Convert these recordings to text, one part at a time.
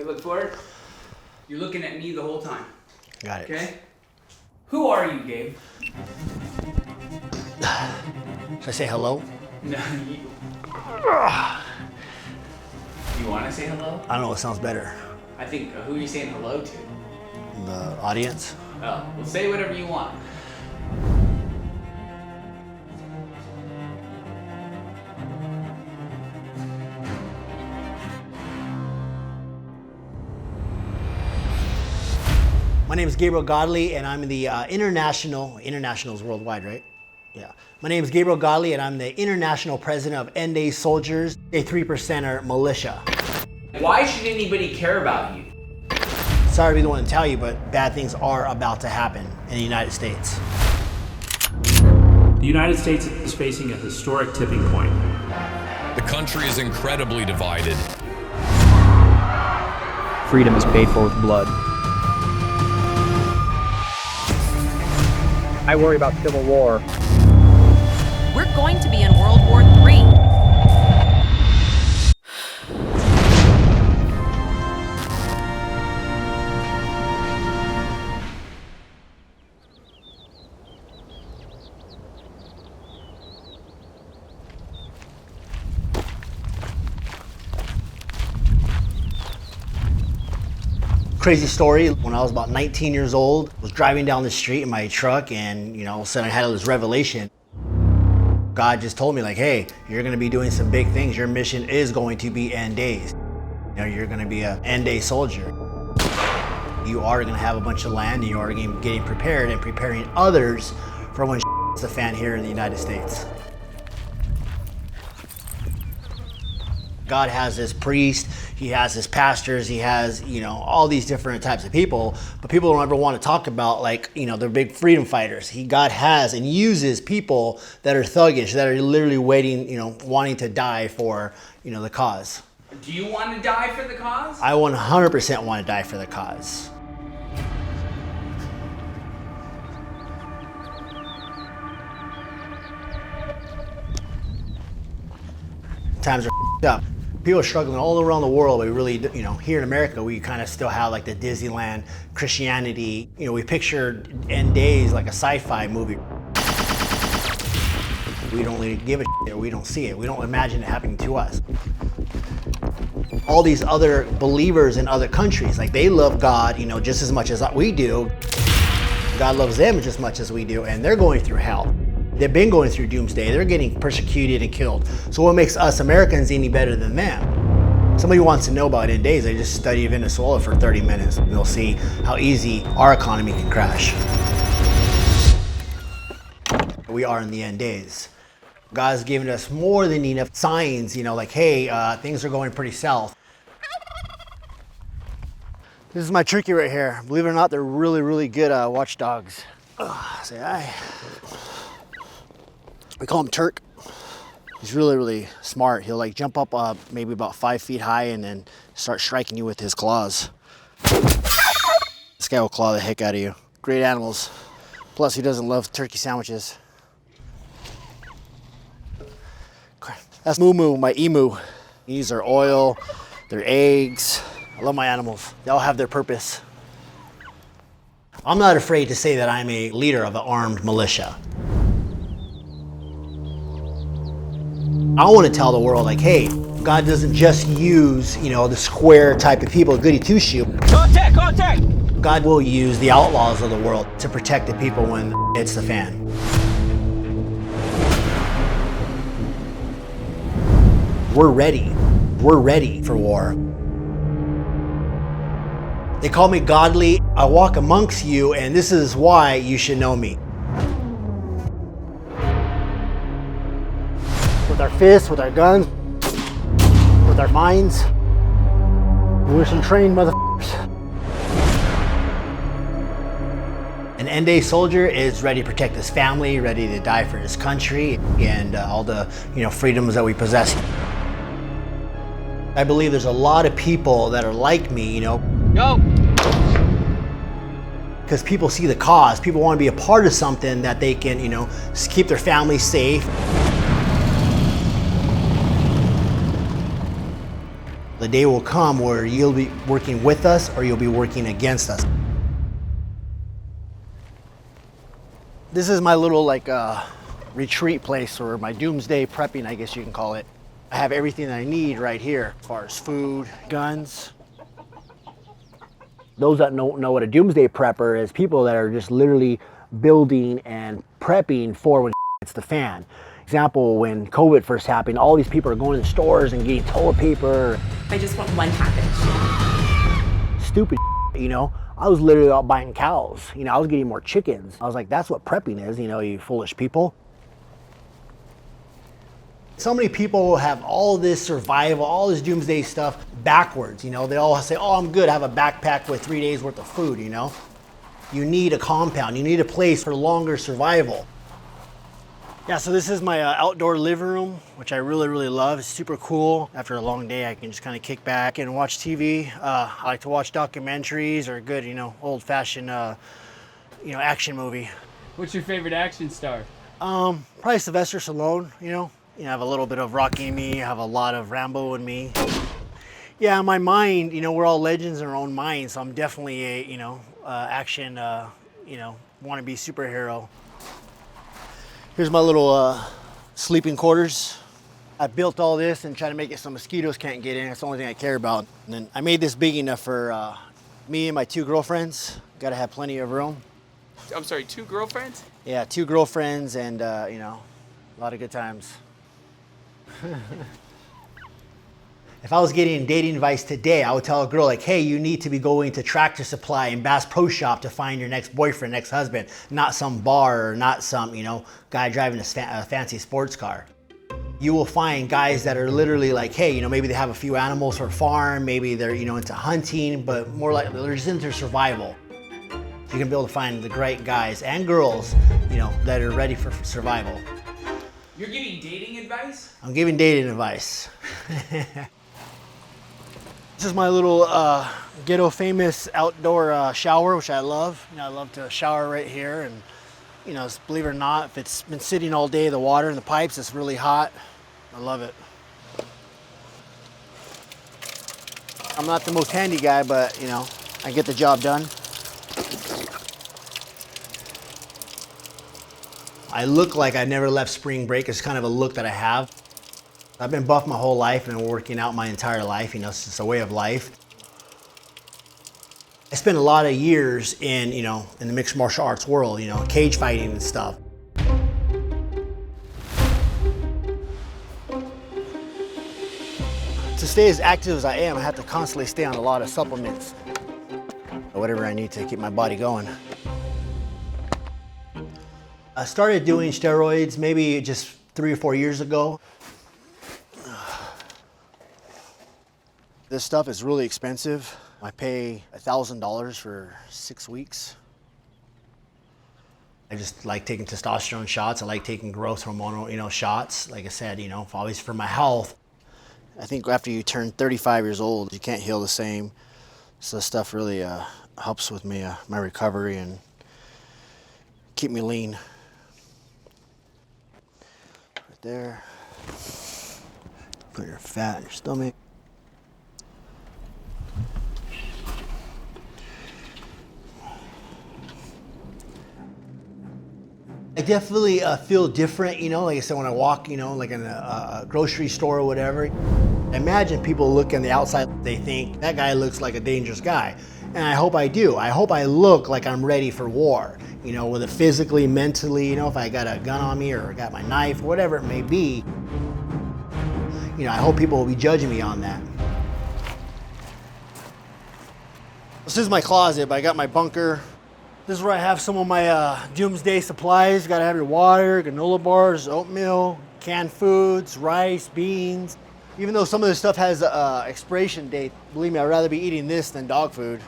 Okay, look forward. You're looking at me the whole time. Got it. Okay? Who are you, Gabe? Should I say hello? No, you want to say hello? I don't know what sounds better. I think, who are you saying hello to? The audience? Oh, well, say whatever you want. My name is Gabriel Godly, and I'm the international is worldwide, right? Yeah. My name is Gabriel Godly, and I'm the international president of End Day Soldiers, a 3%er militia. Why should anybody care about you? Sorry to be the one to tell you, but bad things are about to happen in the United States. The United States is facing a historic tipping point. The country is incredibly divided. Freedom is paid for with blood. I worry about civil war. We're going to be in World War III. Crazy story, when I was about 19 years old, I was driving down the street in my truck and, all of a sudden I had this revelation. God just told me like, hey, you're gonna be doing some big things. Your mission is going to be end days. You're gonna be an end day soldier. You are gonna have a bunch of land and you are getting prepared and preparing others for when hits the fan here in the United States. God has his priest, he has his pastors, he has, all these different types of people, but people don't ever want to talk about they're big freedom fighters. God has and uses people that are thuggish, that are literally waiting, wanting to die for, the cause. Do you want to die for the cause? I 100% want to die for the cause. Times are up. People are struggling all around the world. We really, here in America, we kind of still have like the Disneyland Christianity. We picture end days like a sci-fi movie. We don't really give a shit, or we don't see it. We don't imagine it happening to us. All these other believers in other countries, like they love God, just as much as we do. God loves them just as much as we do, and they're going through hell. They've been going through doomsday. They're getting persecuted and killed. So what makes us Americans any better than them? Somebody wants to know about end days, they just study Venezuela for 30 minutes and they'll see how easy our economy can crash. We are in the end days. God's given us more than enough signs, hey, things are going pretty south. This is my turkey right here. Believe it or not, they're really, really good watchdogs. Say hi. We call him Turk. He's really, really smart. He'll jump up maybe about 5 feet high and then start striking you with his claws. This guy will claw the heck out of you. Great animals. Plus, he doesn't love turkey sandwiches. That's Moo Moo, my emu. These are oil, they're eggs. I love my animals. They all have their purpose. I'm not afraid to say that I'm a leader of an armed militia. I want to tell the world hey, God doesn't just use, the square type of people, goody two-shoe. Contact, contact! God will use the outlaws of the world to protect the people when it's the fan. We're ready. We're ready for war. They call me godly. I walk amongst you, and this is why you should know me. With our fists, with our guns, with our minds. We're some trained motherfuckers. An end day soldier is ready to protect his family, ready to die for his country, and all the freedoms that we possess. I believe there's a lot of people that are like me, Go! Because people see the cause. People want to be a part of something that they can, keep their family safe. The day will come where you'll be working with us or you'll be working against us. This is my little retreat place, or my doomsday prepping, I guess you can call it. I have everything that I need right here as far as food, guns. Those that don't know what a doomsday prepper is, people that are just literally building and prepping for when hits the fan. Example, when COVID first happened, all these people are going to the stores and getting toilet paper. I just want one package. Stupid, you know. I was literally out buying cows. You know, I was getting more chickens. I was like, that's what prepping is, you know, you foolish people. So many people have all this survival, all this doomsday stuff backwards, you know. They all say, oh, I'm good, I have a backpack with 3 days worth of food, you know. You need a compound, you need a place for longer survival. Yeah, so this is my outdoor living room, which I really, really love. It's super cool. After a long day, I can just kind of kick back and watch TV. I like to watch documentaries or good, you know, old-fashioned, you know, action movie. What's your favorite action star? Probably Sylvester Stallone, you know. I have a little bit of Rocky in me, I have a lot of Rambo in me. Yeah, in my mind, you know, we're all legends in our own mind, so I'm definitely a, you know, action, you know, wannabe superhero. Here's my little sleeping quarters. I built all this and tried to make it so mosquitoes can't get in. That's the only thing I care about. And then I made this big enough for me and my 2 girlfriends. Gotta have plenty of room. I'm sorry, 2 girlfriends? Yeah, 2 girlfriends and, you know, a lot of good times. If I was getting dating advice today, I would tell a girl like, hey, you need to be going to Tractor Supply and Bass Pro Shop to find your next boyfriend, next husband, not some bar or not some, you know, guy driving a fancy sports car. You will find guys that are literally like, hey, you know, maybe they have a few animals for a farm, maybe they're, you know, into hunting, but more like they're just into survival. You're gonna be able to find the great guys and girls, you know, that are ready for survival. You're giving dating advice? I'm giving dating advice. This is my little ghetto famous outdoor shower, which I love. You know, I love to shower right here, and you know, believe it or not, if it's been sitting all day, the water in the pipes, it's really hot. I love it. I'm not the most handy guy, but you know, I get the job done. I look like I never left spring break. It's kind of a look that I have. I've been buff my whole life and been working out my entire life. You know, it's just a way of life. I spent a lot of years in, you know, in the mixed martial arts world, you know, cage fighting and stuff. To stay as active as I am, I have to constantly stay on a lot of supplements. Whatever I need to keep my body going. I started doing steroids maybe just 3 or 4 years ago. This stuff is really expensive. I pay $1,000 for 6 weeks. I just like taking testosterone shots. I like taking growth hormonal, you know, shots. Like I said, you know, always for my health. I think after you turn 35 years old, you can't heal the same. So this stuff really helps with me, my recovery and keep me lean. Right there. Put your fat in your stomach. I definitely feel different, you know, like I said, when I walk, you know, like in a grocery store or whatever. I imagine people look on the outside, they think, that guy looks like a dangerous guy. And I hope I do. I hope I look like I'm ready for war, you know, whether physically, mentally, you know, if I got a gun on me or got my knife, whatever it may be. You know, I hope people will be judging me on that. This is my closet, but I got my bunker. This is where I have some of my doomsday supplies. Gotta have your water, granola bars, oatmeal, canned foods, rice, beans. Even though some of this stuff has an expiration date, believe me, I'd rather be eating this than dog food.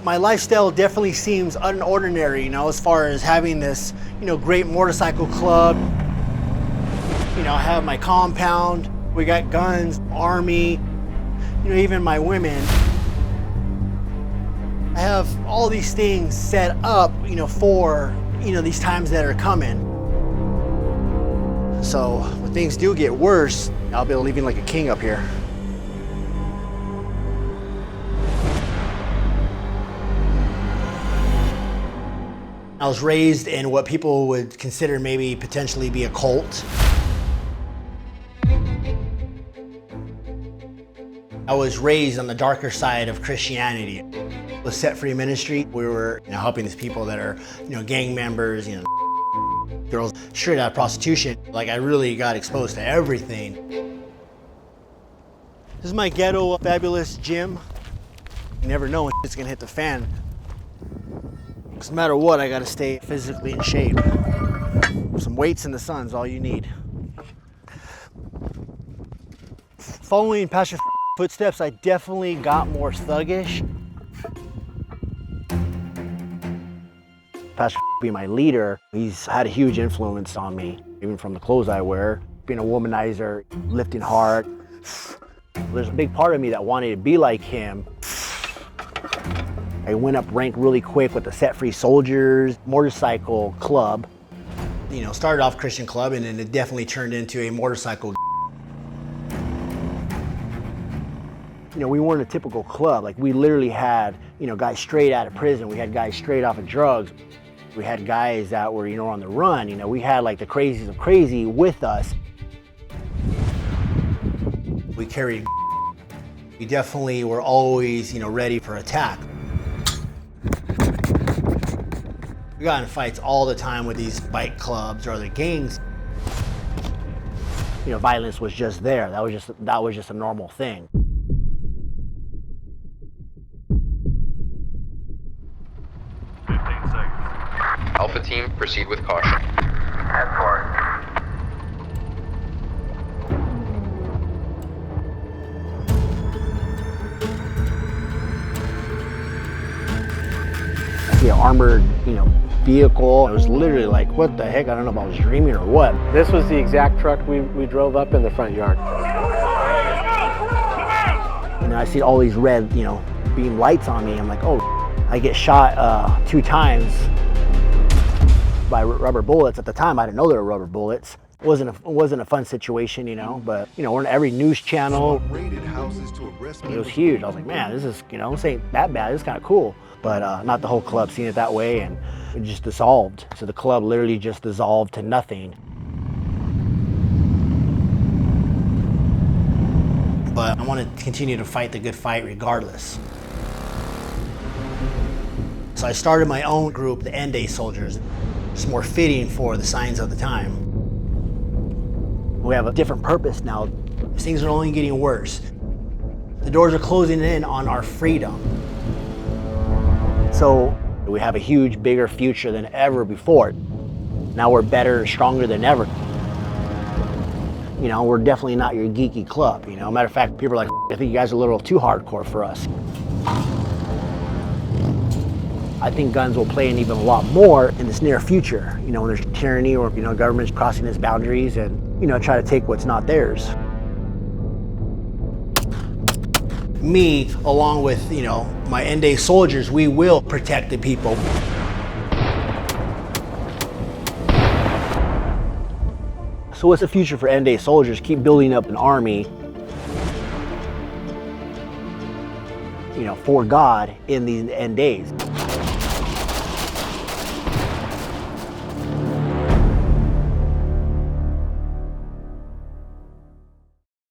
My lifestyle definitely seems unordinary, you know, as far as having this, you know, great motorcycle club. You know, I have my compound, we got guns, army, you know, even my women. I have all these things set up, you know, for, you know, these times that are coming. So When things do get worse, I'll be living like a king up here. I was raised in what people would consider maybe potentially be a cult. I was raised on the darker side of Christianity. With Set Free Ministry, we were helping these people that are gang members, girls straight out of prostitution. Like, I really got exposed to everything. This is my ghetto fabulous gym. You never know when it's gonna hit the fan. No matter what, I gotta stay physically in shape. Some weights in the sun's all you need. Following Pastor footsteps, I definitely got more thuggish. Pastor being my leader, he's had a huge influence on me, even from the clothes I wear, being a womanizer, lifting hard. There's a big part of me that wanted to be like him. I went up rank really quick with the Set Free Soldiers motorcycle club. Started off Christian club and then it definitely turned into a motorcycle. We weren't a typical club. Like, we literally had, guys straight out of prison. We had guys straight off of drugs. We had guys that were, on the run. We had like the crazies of crazy with us. We carried. We definitely were always, ready for attack. We got in fights all the time with these bike clubs or other gangs. Violence was just there. That was just a normal thing. Alpha team, proceed with caution. Head for it. The armored, vehicle. I was literally like, what the heck? I don't know if I was dreaming or what. This was the exact truck we drove up in the front yard. And I see all these red, beam lights on me. I'm like, oh, I get shot 2 times by rubber bullets. At the time, I didn't know they were rubber bullets. It wasn't a fun situation, but we're in every news channel. It was huge. I was like, man, this is, this ain't that bad. This is kind of cool. But not the whole club seen it that way, and it just dissolved. So the club literally just dissolved to nothing. But I want to continue to fight the good fight regardless. So I started my own group, the End Day Soldiers. It's more fitting for the signs of the time. We have a different purpose now. Things are only getting worse. The doors are closing in on our freedom. So we have a huge, bigger future than ever before. Now we're better, stronger than ever. We're definitely not your geeky club. Matter of fact, people are like, I think you guys are a little too hardcore for us. I think guns will play an even a lot more in this near future. When there's tyranny or, government's crossing its boundaries and, try to take what's not theirs. Me, along with, my End Day Soldiers, we will protect the people. So what's the future for End Day Soldiers? Keep building up an army, for God in these end days.